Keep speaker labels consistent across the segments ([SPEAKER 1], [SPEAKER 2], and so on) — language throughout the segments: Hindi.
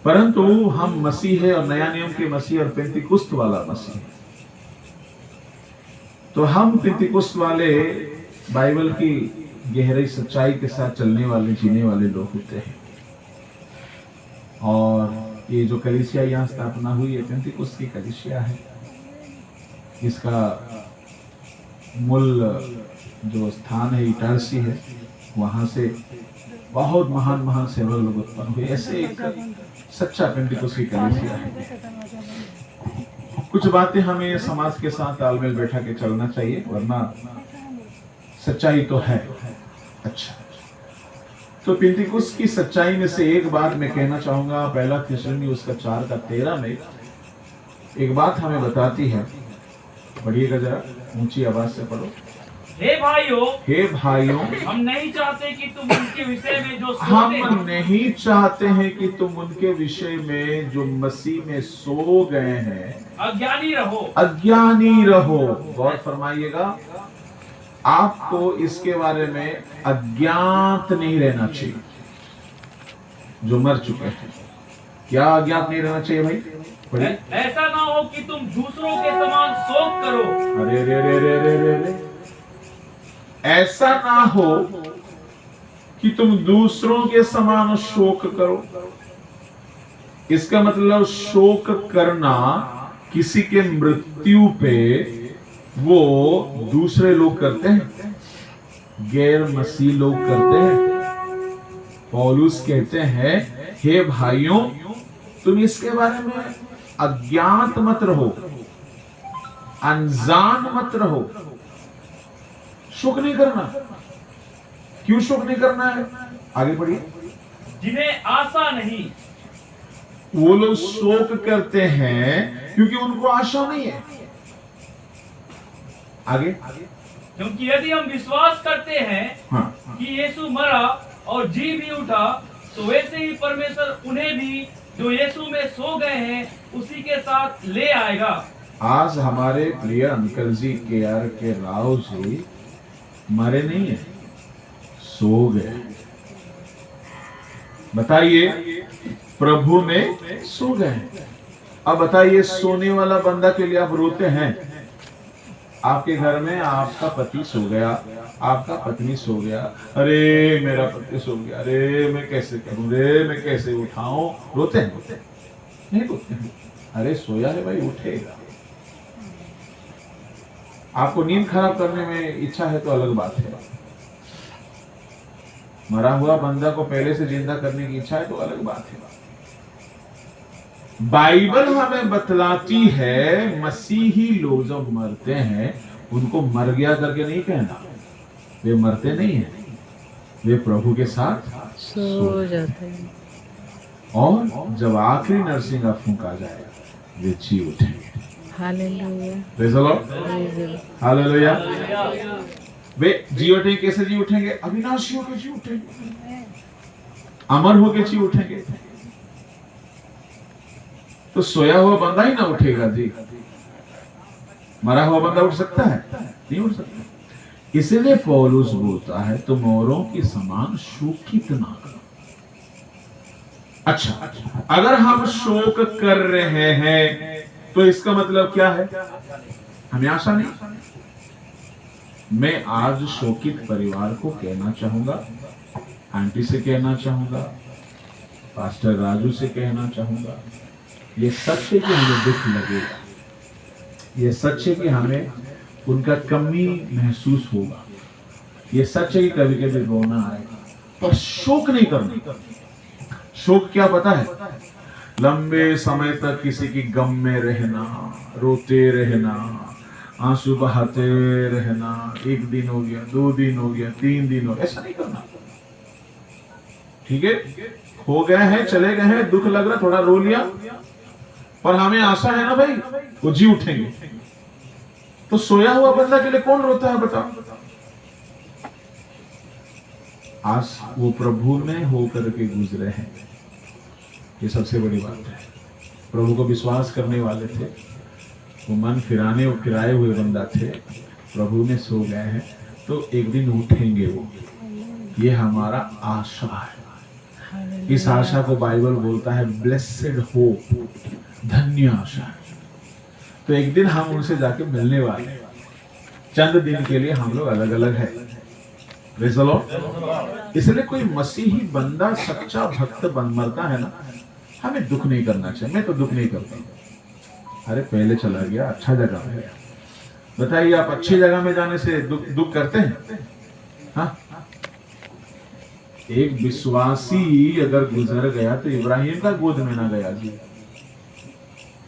[SPEAKER 1] परंतु हम मसीह है और नया नियम के मसीह और पेंतिकुस्त वाला मसीह है। तो हम पेंतिकुस्त वाले बाइबल की गहरी सच्चाई के साथ चलने वाले जीने वाले लोग होते हैं। और ये जो कलीसिया यहाँ स्थापना हुई है पेंतिकुस्त की कलीसिया है। इसका मूल जो स्थान है इटारसी है, वहां से बहुत महान महान सेवक लोग उत्पन्न हुए। ऐसे एक सच्चा पेंतिकुस्त की कलीसिया है। कुछ बातें हमें समाज के साथ तालमेल बैठा के चलना चाहिए, वरना सच्चाई तो है। अच्छा, तो पेंतिकुस्त की सच्चाई में से एक बात मैं कहना चाहूंगा। पहला थिस्सलुनीकि उसका 4:13 में एक बात हमें बताती है। पढ़िएगा जरा, ऊंची आवाज से पढ़ो।
[SPEAKER 2] हे भाइयों,
[SPEAKER 1] हम नहीं चाहते कि तुम उनके विषय में जो मसीह में सो गए हैं अज्ञानी रहो। गौर फरमाइएगा, आपको इसके बारे में अज्ञात नहीं रहना चाहिए। जो मर चुके हैं, क्या अज्ञात नहीं रहना चाहिए भाई?
[SPEAKER 2] ऐसा ना हो कि तुम दूसरों के समान शोक करो।
[SPEAKER 1] अरे रे रे रे रे रे रे, ऐसा ना हो कि तुम दूसरों के समान शोक करो। इसका मतलब शोक करना किसी के मृत्यु पे वो दूसरे लोग करते हैं, गैर मसीह लोग करते हैं। पौलुस कहते हैं, हे भाइयों, तुम इसके बारे में अज्ञात मत रहो, अनजान मत रहो। शोक नहीं करना। क्यों शोक नहीं करना है? आगे पढ़िए।
[SPEAKER 2] जिन्हें आशा नहीं।
[SPEAKER 1] वो लोग शोक करते हैं क्योंकि उनको आशा नहीं है। आगे।
[SPEAKER 2] क्योंकि यदि हम विश्वास करते हैं कि यीशु मरा और जी भी उठा, तो वैसे ही परमेश्वर उन्हें भी जो यीशु में सो गए हैं उसी के साथ ले आएगा।
[SPEAKER 1] आज हमारे प्रिय अंकल जी के राव जी मरे नहीं है, सो गए। बताइए, प्रभु में सो गए। अब बताइए, सोने वाला बंदा के लिए आप रोते हैं? आपके घर में आपका पति सो गया, आपका पत्नी सो गया, अरे मेरा पति सो गया, अरे मैं कैसे करूं, रे मैं कैसे उठाऊं? रोते हैं? नहीं रोते हैं। अरे सोया है भाई, उठेगा। आपको नींद खराब करने में इच्छा है तो अलग बात है। मरा हुआ बंदा को पहले से जिंदा करने की इच्छा है तो अलग बात है। बाइबल हमें बतलाती है, मसीही लोग जब मरते हैं उनको मर गया करके नहीं कहना। वे मरते नहीं हैं, वे प्रभु के साथ सो जाते हैं। और जब आखिरी नरसिंह का फूंका जाएगा, वे जी उठेंगे। हालेलुया। वे जी उठेंगे। कैसे जी उठेंगे? अविनाशी होकर जी उठेंगे, अमर होकर जी उठेंगे। तो सोया हुआ बंदा ही ना उठेगा जी। मरा हुआ बंदा उठ सकता है? नहीं उठ सकता। इसलिए पौलुस बोलता है, तुम औरों के समान शोकित ना करो। अच्छा, अगर हम शोक कर रहे हैं तो इसका मतलब क्या है? हमें आशा नहीं। मैं आज शोकित परिवार को कहना चाहूंगा, आंटी से कहना चाहूंगा, पास्टर राजू से कहना चाहूंगा, ये सच है कि हमें दुख लगेगा, ये सच है कि हमें उनका कमी महसूस होगा, ये सच है कि कभी कभी रोना आएगा, पर शोक नहीं करना। शोक क्या पता है? लंबे समय तक किसी की गम में रहना, रोते रहना, आंसू बहाते रहना। 1 दिन हो गया, 2 दिन हो गया, 3 दिन हो गया, ऐसा नहीं करना। ठीक है, हो गए हैं, चले गए हैं, दुख लग रहा, थोड़ा रो लिया, पर हमें आशा है ना भाई वो जी उठेंगे। तो सोया हुआ बंदा के लिए कौन रोता है बताओ? आज वो प्रभु में होकर के गुजरे हैं, ये सबसे बड़ी बात है। प्रभु को विश्वास करने वाले थे, वो मन फिराए हुए बंदा थे, प्रभु में सो गए हैं, तो एक दिन उठेंगे वो। ये हमारा आशा है। इस आशा को बाइबल बोलता है ब्लेसेड होप, धन्य आशा। तो एक दिन हम उनसे जाके मिलने वाले हैं। चंद दिन के लिए हम लोग अलग अलग है। Praise the Lord. इसलिए कोई मसीही बंदा सच्चा भक्त बन मरता है ना, हमें दुख नहीं करना चाहिए। मैं तो दुख नहीं करता। अरे पहले चला गया, अच्छा जगह है। बताइए आप अच्छी जगह में जाने से दुख करते हैं? हाँ? एक विश्वासी अगर गुजर गया तो इब्राहिम का गोद में ना गया जी।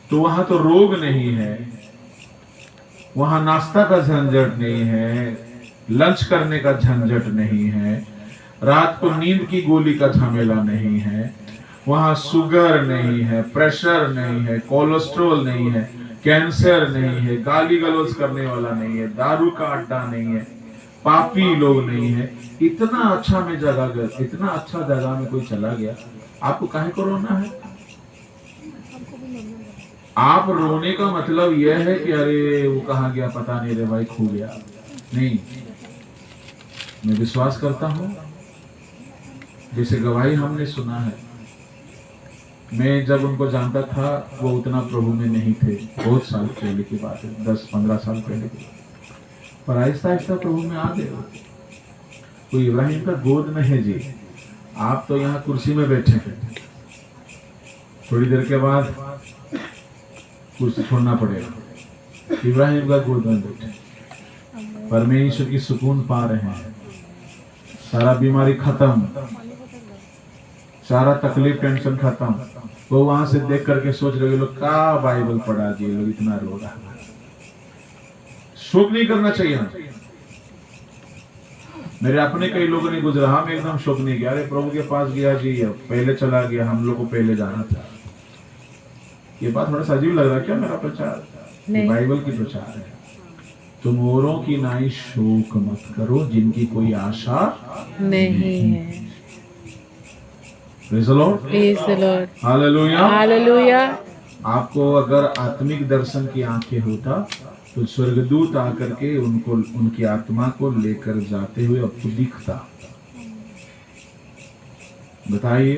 [SPEAKER 1] तो वहां तो रोग नहीं है, वहां नाश्ता का झंझट नहीं है, लंच करने का झंझट नहीं है, रात को नींद की गोली का झमेला नहीं है, वहां शुगर नहीं है, प्रेशर नहीं है, कोलेस्ट्रॉल नहीं है, कैंसर नहीं है, गाली गलौज करने वाला नहीं है, दारू का अड्डा नहीं है, पापी लोग नहीं है। इतना अच्छा में जगह गया, इतना अच्छा जगह में कोई चला गया, आपको काहे को रोना है? आप रोने का मतलब यह है कि अरे वो कहाँ गया पता नहीं रे भाई, खो गया। नहीं, मैं विश्वास करता हूं, जैसे गवाही हमने सुना है, मैं जब उनको जानता था वो उतना प्रभु में नहीं थे। बहुत साल पहले की बात है, 10-15 साल पहले की, पर आहिस्ता आहिस्ता प्रभु में आ गए। कोई इब्राहिम का गोद में है जी, आप तो यहाँ कुर्सी में बैठे हैं, थोड़ी देर के बाद कुर्सी छोड़ना पड़ेगा। इब्राहिम का गोद में बैठे, परमेश्वर की सुकून पा रहे हैं, सारा बीमारी खत्म, सारा तकलीफ टेंशन खत्म। वो वहां से देख करके सोच रहे लोग का बाइबल पढ़ा दिए, लोग इतना रो रहा है। शोक नहीं करना चाहिए ना। मेरे अपने कई लोगों ने गुजरा, हम एकदम शोक नहीं किया, अरे प्रभु के पास गया जी, पहले चला गया, हम लोग को पहले जाना था। ये बात थोड़ा सा अजीब लग रहा है क्या मेरा प्रचार? बाइबल की प्रचार है। तुम औरों की नाई शोक मत करो जिनकी कोई आशा नहीं है। Praise the Lord,
[SPEAKER 3] praise the Lord,
[SPEAKER 1] hallelujah,
[SPEAKER 3] hallelujah.
[SPEAKER 1] आपको अगर आत्मिक दर्शन की आंखें होता तो स्वर्गदूत आकर के उनको, उनकी आत्मा को लेकर जाते हुए आपको दिखता। बताइए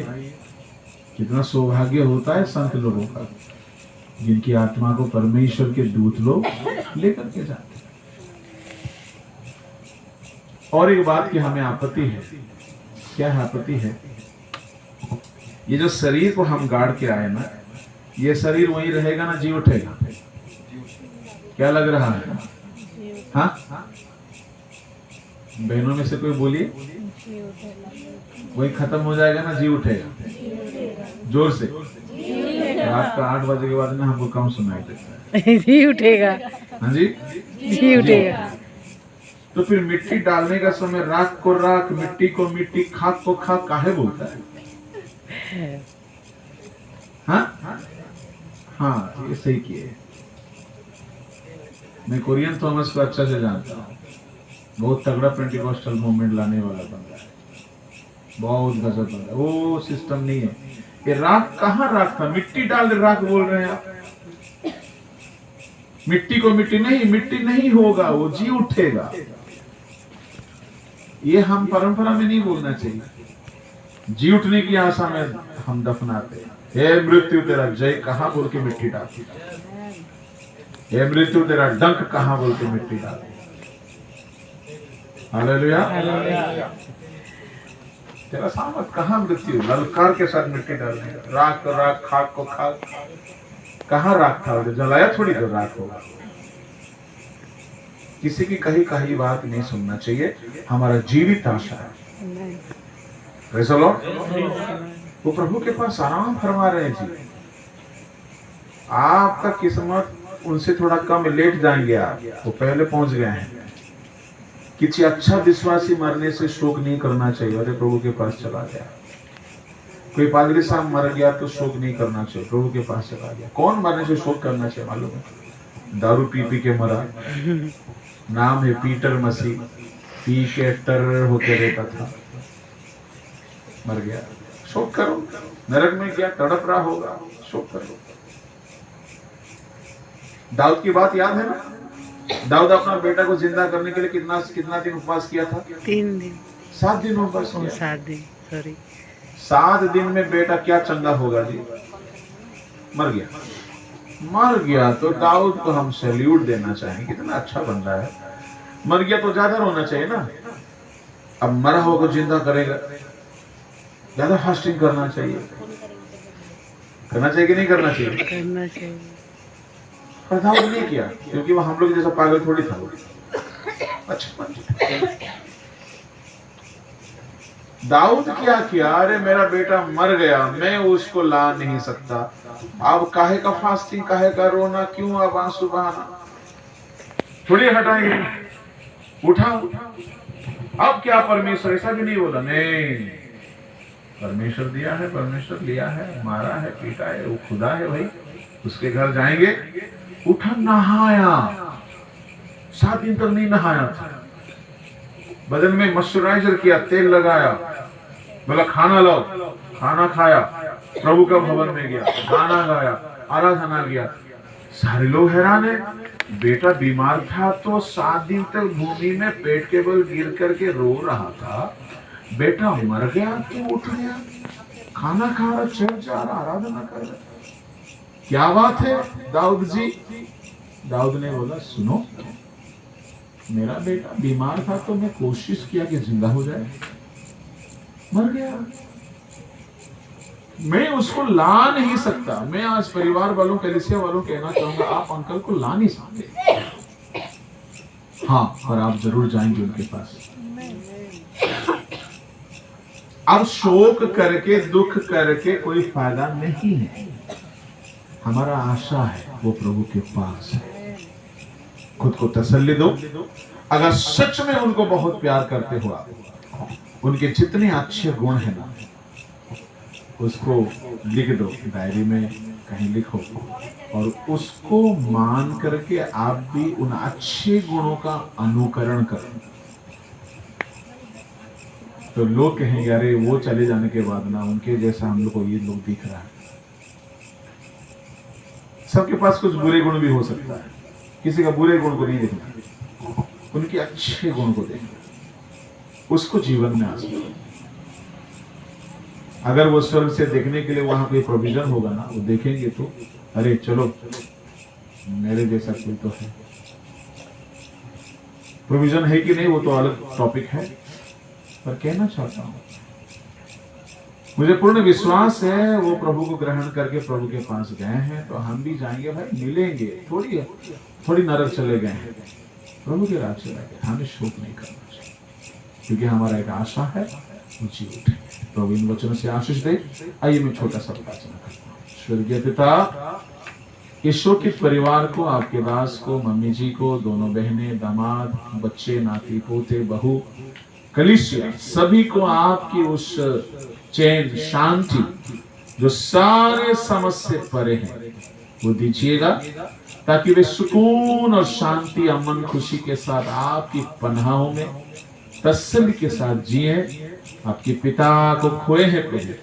[SPEAKER 1] कितना सौभाग्य होता है संत लोगों का, जिनकी आत्मा को परमेश्वर के दूत लोग लेकर के जाते। और एक बात की हमें आपत्ति है। क्या आपत्ति है? ये जो शरीर को हम गाड़ के आए ना, ये शरीर वहीं रहेगा ना, जी उठेगा? क्या लग रहा है? हाँ, बहनों में से कोई बोलिए, वही खत्म हो जाएगा ना, जी उठेगा? जोर से। रात का 8 बजे के बाद ना हमको कम सुनाई देता है।
[SPEAKER 3] जी उठेगा।
[SPEAKER 1] हाँ जी,
[SPEAKER 3] जी उठेगा।
[SPEAKER 1] तो फिर मिट्टी डालने का समय राख को राख, मिट्टी को मिट्टी, खाक को खाक काहे बोलता है? हाँ हाँ, ये सही किए। मैं कोरियन थॉमस को अच्छा से जानता हूँ, बहुत तगड़ा पेंटिकॉस्टल मूवमेंट लाने वाला बंदा है, बहुत गजब बंदा। वो सिस्टम नहीं है। ये राख कहाँ राख था? मिट्टी डाल दे राख बोल रहे हैं आप। मिट्टी को मिट्टी नहीं, मिट्टी नहीं होगा, वो जी उठेगा। ये हम परंपरा में नहीं बोलना चाहिए। जी उठने की आशा में हम दफनाते हैं। हे मृत्यु तेरा जय कहाँ बोल के मिट्टी डालती, हे मृत्यु तेरा डंक कहाँ बोल के मिट्टी डालती। हालेलुया, तेरा सामर्थ कहाँ मृत्यु, ललकार के साथ मिट्टी डालने। राख को राख, खाक को खाक, कहाँ राख था? जलाया थोड़ी तो राख होगा। किसी की कही बात नहीं सुनना चाहिए। हमारा जीवित आशा है। Praise the Lord. वो प्रभु के पास आराम फरमा रहे हैं जी। आपका किस्मत उनसे थोड़ा कम, लेट जाएंगे आप, वो पहले पहुंच गए हैं। किसी अच्छा विश्वासी मरने से शोक नहीं करना चाहिए, अरे प्रभु के पास चला गया। कोई पादरी साहब मर गया तो शोक नहीं करना चाहिए, प्रभु के पास चला गया। कौन मरने से शोक करना चाहिए मालूम है? दारू पी के मरा, नाम है पीटर मसीह, पी के टर होते रहता था, मर गया। शोक करो, नरक में गया, तड़प रहा होगा, शोक करो। दाऊद की बात याद है ना? दाऊद अपना बेटा को जिंदा करने के लिए कितना दिन उपवास किया था?
[SPEAKER 3] 3 दिन,
[SPEAKER 1] 7 दिन उपवास किया।
[SPEAKER 3] 7 दिन, सॉरी,
[SPEAKER 1] 7 दिन में बेटा क्या चंगा होगा जी? मर गया। मर गया तो दाऊद को हम सैल्यूट देना चाहेंगे, कितना अच्छा बंदा है। मर गया तो ज्यादा रोना चाहिए ना। अब मरा होगा जिंदा करेगा, ज्यादा फास्टिंग करना चाहिए। करना चाहिए कि नहीं करना चाहिए?
[SPEAKER 3] करना चाहिए।
[SPEAKER 1] पर दाऊद नहीं किया, क्योंकि वो हम लोग जैसा पागल थोड़ी था वो। अच्छा, दाऊद क्या किया? अरे मेरा बेटा मर गया, मैं उसको ला नहीं सकता, अब काहे का फास्टिंग, काहे का रोना, क्यों अब आंसू बहाना, थोड़ी हटाएंगे, उठाओ। अब क्या परमेश्वर ऐसा भी नहीं बोला, नहीं, परमेश्वर दिया है, परमेश्वर लिया है, मारा है, पीटा है, वो खुदा है भाई, उसके घर जाएंगे। उठा, नहाया, 7 दिन तक नहीं नहाया था, बदन में मॉइस्चराइजर किया, तेल लगाया, बोला खाना लाओ, खाना खाया, प्रभु का भवन में गया, गाना गाया, आराधना किया। सारे लोग हैरान है, बेटा बीमार था तो 7 दिन तक भूमि में पेट के बल गिर करके रो रहा था, बेटा मर गया तो उठ गया, खाना खा रहा, चल जा रहा, आराधना कर रहा, क्या बात है दाऊद जी? दाऊद ने बोला, सुनो, मेरा बेटा बीमार था तो मैं कोशिश किया कि जिंदा हो जाए, मर गया, मैं उसको ला नहीं सकता। मैं आज परिवार वालों, कलीसिया वालों कहना चाहूंगा, आप अंकल को ला नहीं सकते, हाँ, पर आप जरूर जाएंगे उनके पास। अब शोक करके, दुख करके कोई फायदा नहीं है। हमारा आशा है वो प्रभु के पास है। खुद को तसल्ली दो, अगर सच में उनको बहुत प्यार करते हो आप, उनके जितने अच्छे गुण हैं ना, उसको लिख दो, डायरी में कहीं लिखो, और उसको मान करके आप भी उन अच्छे गुणों का अनुकरण करो। तो लोग कहेंगे, अरे वो चले जाने के बाद ना उनके जैसा हम लोग को ये लोग दिख रहा है। सबके पास कुछ बुरे गुण भी हो सकता है, किसी का बुरे गुण को नहीं देखना, उनके अच्छे गुण को देखना, उसको जीवन में आजमाओ। अगर वो स्वर्ग से देखने के लिए वहां कोई प्रोविजन होगा ना, वो देखेंगे तो अरे चलो मेरे जैसा कोई तो है। प्रोविजन है कि नहीं वो तो अलग टॉपिक है, पर कहना चाहता हूं, मुझे पूर्ण विश्वास है वो प्रभु को ग्रहण करके प्रभु के पास गए हैं, तो हम भी जाएंगे भाई, मिलेंगे। थोड़ी नरक चले गए हैं, प्रभु के राज चले गए, हमें शोक नहीं करना चाहिए, क्योंकि हमारा एक आशा है, ऊंची उठे। प्रभु इन वचनों से आशीष दे। आइए मैं छोटा सा प्रार्थना करता हूँ। स्वर्गीय पिता, इस शोकित परिवार को, आपके दास को, मम्मी जी को, दोनों बहनें, दामाद, बच्चे, नाती, पोते, बहू, कलीसिया, सभी को आपकी उस चैन, शांति जो सारे समस्या परे हैं वो दीजिएगा, ताकि वे सुकून और शांति, अमन, खुशी के साथ आपकी पनाहों में तसल्ली के साथ जिए। आपके पिता को खोए हैं प्रभु,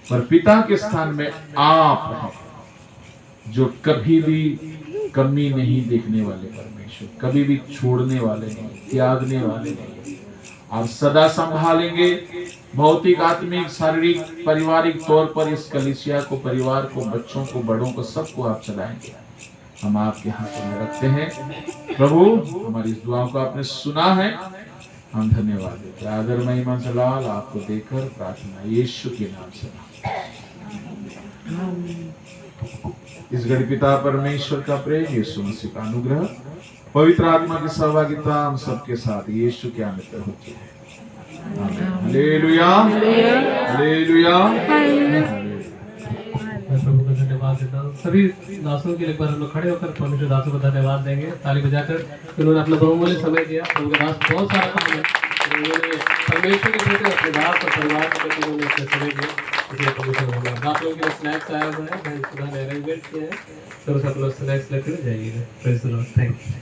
[SPEAKER 1] पर पिता के स्थान में आप हैं, जो कभी भी कमी नहीं देखने वाले परमेश्वर, कभी भी छोड़ने वाले नहीं, त्यागने वाले नहीं। आप सदा संभालेंगे, भौतिक, आत्मिक, शारीरिक, पारिवारिक तौर पर इस कलीसिया को, परिवार को, बच्चों को, बड़ों को, सबको आप चलाएंगे। हम आपके हाथों में रखते हैं प्रभु। हमारी इस दुआ को आपने सुना है, हम धन्यवाद देते हैं। आदर, महिमा, जलाल आपको देकर प्रार्थना यीशु के नाम से। इस घड़ी पिता परमेश्वर का प्रेम, यीशु मसीह का अनुग्रह, पवित्र आत्मा की सहभागिता हम सबके साथ यीशु के आमित्र होती है। Hallelujah, hallelujah.
[SPEAKER 4] प्रभु को धन्यवाद देता हूँ। सभी दासों के लिए एक बार हम लोग खड़े होकर परमेश्वर दासों को धन्यवाद देंगे, ताली बजाकर। उन्होंने अपना बहुमूल्य समय दिया। उनके दास बहुत सारा काम है, उन्होंने परमेश्वर के प्रति, अपने दास और परिवार के प्रति उन्होंने अपना समय दिया। इसलिए परमेश्वर धन्यवाद। आप लोगों के लिए स्नैक्स आया हुआ है, बहन सुधा ने अरेंजमेंट किया है, तो सब लोग स्नैक्स लेकर जाइएगा। Praise the Lord. Thank you.